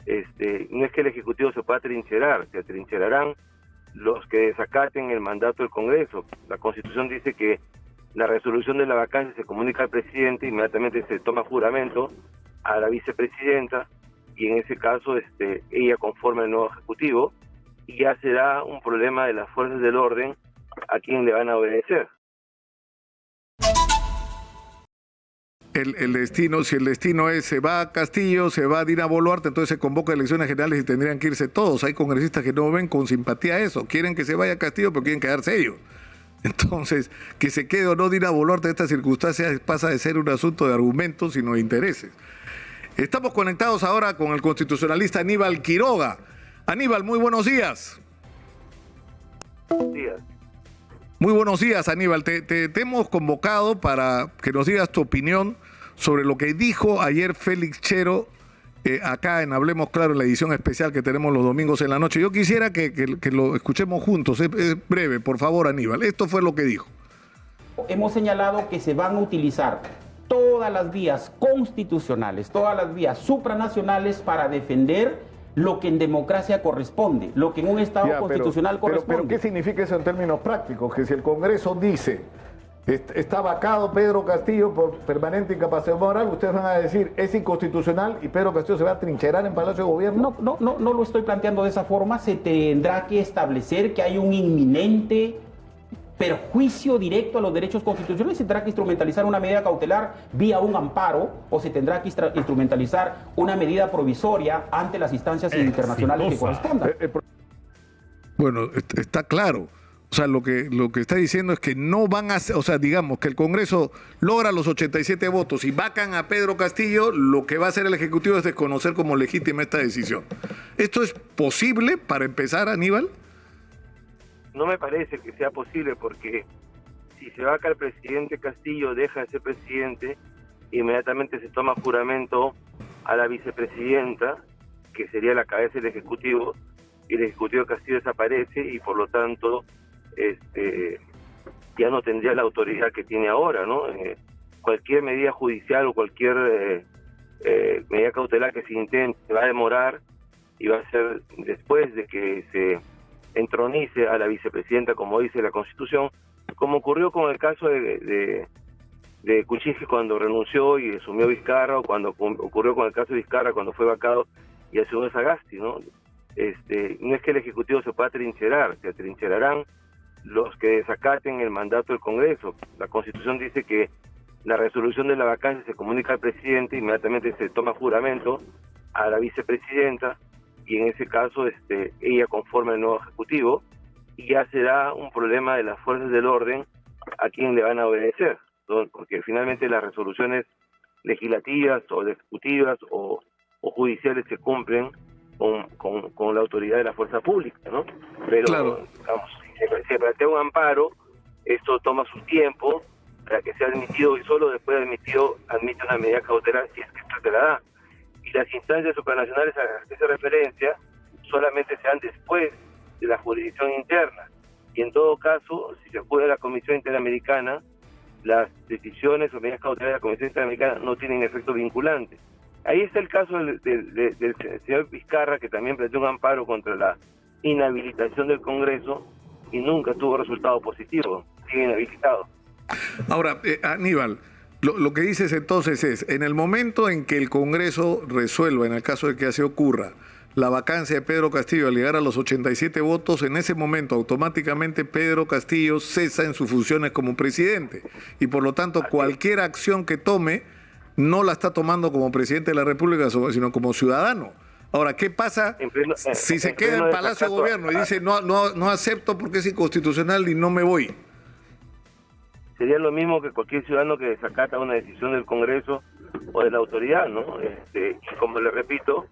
no es que el Ejecutivo se pueda trincherar, se atrincherarán los que desacaten el mandato del Congreso. La Constitución dice que la resolución de la vacancia se comunica al presidente, inmediatamente se toma juramento a la vicepresidenta, y en ese caso ella conforma el nuevo Ejecutivo, y ya será un problema de las fuerzas del orden a quien le van a obedecer. El destino, si el destino es se va a Castillo, se va a Dina Boluarte, entonces se convoca elecciones generales y tendrían que irse todos. Hay congresistas que no ven con simpatía eso, quieren que se vaya a Castillo, pero quieren quedarse ellos. Entonces, que se quede o no Dina Boluarte en estas circunstancias pasa de ser un asunto de argumentos, sino de intereses. Estamos conectados ahora con el constitucionalista Aníbal Quiroga. Aníbal, muy buenos días. Buenos días. Muy buenos días, Aníbal. Te hemos convocado para que nos digas tu opinión sobre lo que dijo ayer Félix Chero acá en Hablemos Claro, en la edición especial que tenemos los domingos en la noche. Yo quisiera que lo escuchemos juntos. Es breve, por favor, Aníbal. Esto fue lo que dijo. Hemos señalado que se van a utilizar todas las vías constitucionales, todas las vías supranacionales para defender lo que en democracia corresponde, lo que en un Estado constitucional corresponde. Pero ¿qué significa eso en términos prácticos? Que si el Congreso dice está vacado Pedro Castillo por permanente incapacidad moral, ustedes van a decir es inconstitucional y Pedro Castillo se va a trincherar en Palacio de Gobierno. No lo estoy planteando de esa forma. Se tendrá que establecer que hay un inminente perjuicio directo a los derechos constitucionales. Se tendrá que instrumentalizar una medida cautelar vía un amparo, o se tendrá que instrumentalizar una medida provisoria ante las instancias internacionales que correspondan. Bueno, está claro. O sea, lo que está diciendo es que no van a hacer, o sea, digamos que el Congreso logra los 87 votos y vacan a Pedro Castillo, lo que va a hacer el Ejecutivo es desconocer como legítima esta decisión. ¿Esto es posible para empezar, Aníbal? No me parece que sea posible, porque si se vaca el presidente Castillo, deja de ser presidente, inmediatamente se toma juramento a la vicepresidenta, que sería la cabeza del Ejecutivo, y el Ejecutivo Castillo desaparece y por lo tanto ya no tendría la autoridad que tiene ahora, ¿no? Cualquier medida judicial o cualquier medida cautelar que se intente va a demorar y va a ser después de que se entronice a la vicepresidenta, como dice la Constitución, como ocurrió con el caso de Kuczynski cuando renunció y asumió Vizcarra, o cuando ocurrió con el caso de Vizcarra cuando fue vacado y asumió Sagasti, ¿no? No es que el Ejecutivo se pueda trincherar, se atrincherarán los que desacaten el mandato del Congreso. La Constitución dice que la resolución de la vacancia se comunica al presidente, inmediatamente se toma juramento a la vicepresidenta, y en ese caso ella conforma el nuevo Ejecutivo, y ya será un problema de las fuerzas del orden a quien le van a obedecer, ¿no? Porque finalmente las resoluciones legislativas o ejecutivas o judiciales se cumplen con la autoridad de la fuerza pública, ¿no? Pero claro, digamos, si se plantea un amparo, esto toma su tiempo para que sea admitido, y solo después de admitido admite una medida cautelar si es que esta se la da. Y las instancias supranacionales a las que se referencia solamente se dan después de la jurisdicción interna, y en todo caso, si se acude a la Comisión Interamericana, las decisiones o medidas cautelares de la Comisión Interamericana no tienen efecto vinculante. Ahí está el caso del señor Vizcarra, que también planteó un amparo contra la inhabilitación del Congreso y nunca tuvo resultado positivo, sigue inhabilitado. Ahora, Aníbal, lo que dices entonces es, en el momento en que el Congreso resuelva, en el caso de que así ocurra, la vacancia de Pedro Castillo al llegar a los 87 votos, en ese momento automáticamente Pedro Castillo cesa en sus funciones como presidente, y por lo tanto cualquier acción que tome no la está tomando como presidente de la República, sino como ciudadano. Ahora, ¿qué pasa si se queda en Palacio de Gobierno y dice no acepto porque es inconstitucional y no me voy? Sería lo mismo que cualquier ciudadano que desacata una decisión del Congreso o de la autoridad, ¿no? Y como le repito,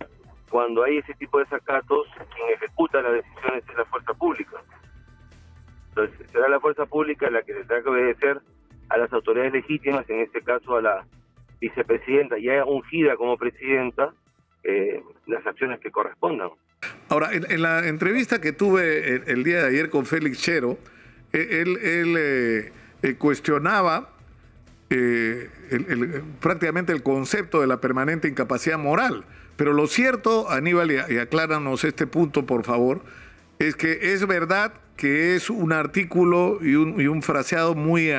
cuando hay ese tipo de desacatos, quien ejecuta las decisiones es la fuerza pública. Entonces, será la fuerza pública la que tendrá que obedecer a las autoridades legítimas, en este caso a la vicepresidenta, ya ungida como presidenta, las acciones que correspondan. Ahora, en la entrevista que tuve el día de ayer con Félix Chero, él cuestionaba prácticamente el concepto de la permanente incapacidad moral, Pero lo cierto, Aníbal, y acláranos este punto, por favor, es que es verdad que es un artículo y un fraseado muy,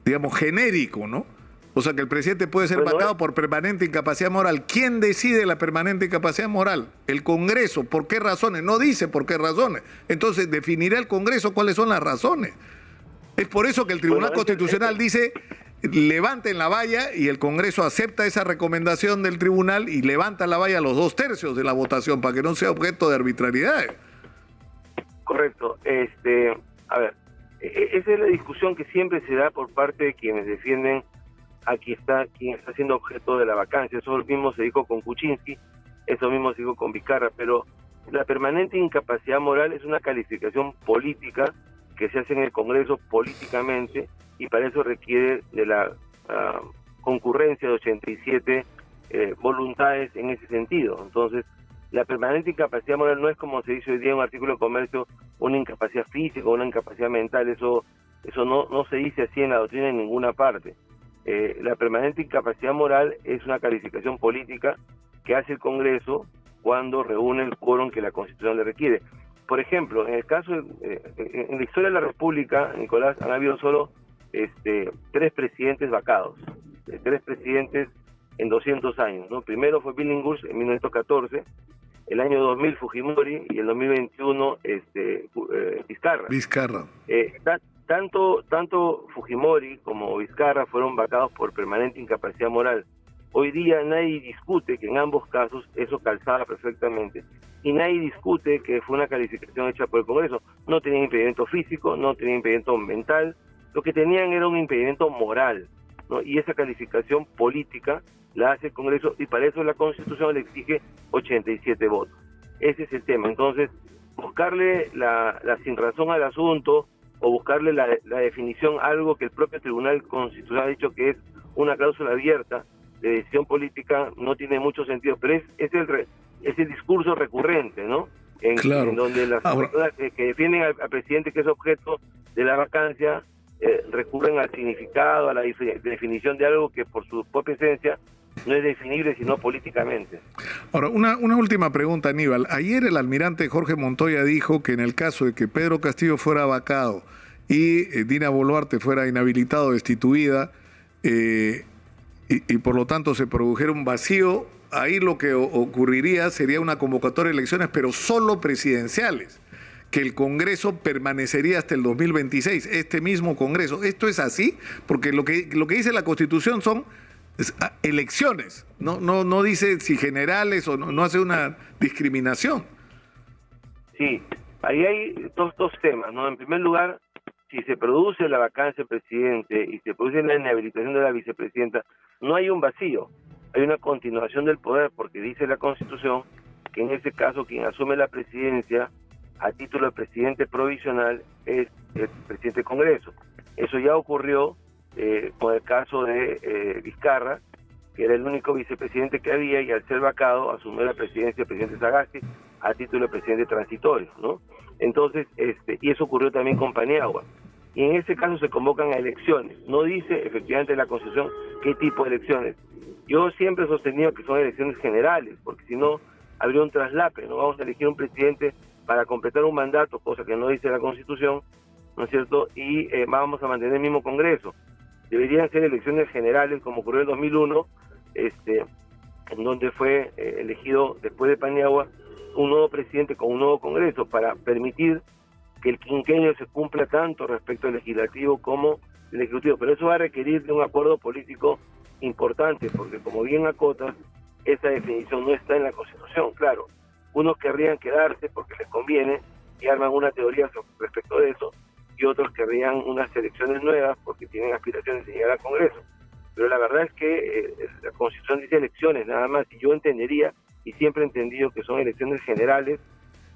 digamos, genérico, ¿no? O sea, que el presidente puede ser vacado por permanente incapacidad moral. ¿Quién decide la permanente incapacidad moral? El Congreso. ¿Por qué razones? No dice por qué razones. Entonces, definirá el Congreso cuáles son las razones. Es por eso que el Tribunal Constitucional dice, levanten la valla, y el Congreso acepta esa recomendación del tribunal y levanta la valla a los 2/3 de la votación para que no sea objeto de arbitrariedades. Correcto. A ver, esa es la discusión que siempre se da por parte de quienes defienden a quien está siendo objeto de la vacancia. Eso mismo se dijo con Kuczynski, eso mismo se dijo con Vizcarra, pero la permanente incapacidad moral es una calificación política que se hace en el Congreso políticamente, y para eso requiere de la concurrencia de 87 voluntades en ese sentido. Entonces, la permanente incapacidad moral no es, como se dice hoy día en un artículo de comercio, una incapacidad física, una incapacidad mental. Eso no se dice así en la doctrina en ninguna parte. La permanente incapacidad moral es una calificación política que hace el Congreso cuando reúne el quórum que la Constitución le requiere. Por ejemplo, en el caso en la historia de la República, Nicolás, han habido solo 3 presidentes vacados, 3 presidentes en 200 años, ¿no? Primero fue Billinghurst en 1914, el año 2000 Fujimori, y el 2021 Vizcarra. Tanto Fujimori como Vizcarra fueron vacados por permanente incapacidad moral. Hoy día nadie discute que en ambos casos eso calzaba perfectamente, y nadie discute que fue una calificación hecha por el Congreso. No tenían impedimento físico, no tenían impedimento mental, lo que tenían era un impedimento moral, ¿no? Y esa calificación política la hace el Congreso, y para eso la Constitución le exige 87 votos. Ese es el tema. Entonces, buscarle la sinrazón al asunto, o buscarle la definición, algo que el propio Tribunal Constitucional ha dicho que es una cláusula abierta de decisión política, no tiene mucho sentido, pero es el discurso recurrente, ¿no? Claro. En donde las personas que defienden al presidente, que es objeto de la vacancia, recurren al significado, a la definición de algo que por su propia esencia no es definible sino políticamente. Ahora, una última pregunta, Aníbal. Ayer el almirante Jorge Montoya dijo que en el caso de que Pedro Castillo fuera vacado y Dina Boluarte fuera inhabilitada o destituida, y por lo tanto se produjera un vacío, ahí lo que ocurriría sería una convocatoria de elecciones, pero solo presidenciales, que el Congreso permanecería hasta el 2026, este mismo Congreso. ¿Esto es así? Porque lo que dice la Constitución son elecciones, no dice si generales, o no hace una discriminación. Sí, ahí hay dos temas, ¿no? En primer lugar, si se produce la vacancia del presidente y se produce la inhabilitación de la vicepresidenta, no hay un vacío, hay una continuación del poder, porque dice la Constitución que en ese caso quien asume la presidencia a título de presidente provisional es el presidente del Congreso. Eso ya ocurrió con el caso de Vizcarra, que era el único vicepresidente que había, y al ser vacado asumió la presidencia del presidente Sagasti a título de presidente transitorio, ¿no? Entonces, y eso ocurrió también con Paniagua. Y en ese caso se convocan a elecciones. No dice efectivamente la Constitución qué tipo de elecciones. Yo siempre he sostenido que son elecciones generales, porque si no habría un traslape, no vamos a elegir un presidente para completar un mandato, cosa que no dice la Constitución, ¿no es cierto? Y vamos a mantener el mismo Congreso. Deberían ser elecciones generales, como ocurrió en 2001, en donde fue elegido, después de Paniagua, un nuevo presidente con un nuevo Congreso, para permitir que el quinquenio se cumpla tanto respecto al legislativo como el ejecutivo. Pero eso va a requerir de un acuerdo político importante, porque como bien acotas, esa definición no está en la Constitución. Claro, unos querrían quedarse porque les conviene y arman una teoría respecto de eso, y otros querrían unas elecciones nuevas porque tienen aspiraciones de llegar al Congreso. Pero la verdad es que la Constitución dice elecciones nada más, y yo entendería, y siempre he entendido, que son elecciones generales,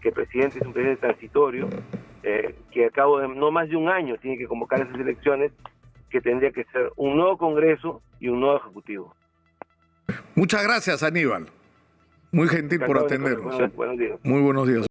que el presidente es un presidente transitorio, que a cabo de no más de un año tiene que convocar esas elecciones, que tendría que ser un nuevo Congreso y un nuevo Ejecutivo. Muchas gracias, Aníbal. Muy gentil por atendernos. Buenos días. Muy buenos días.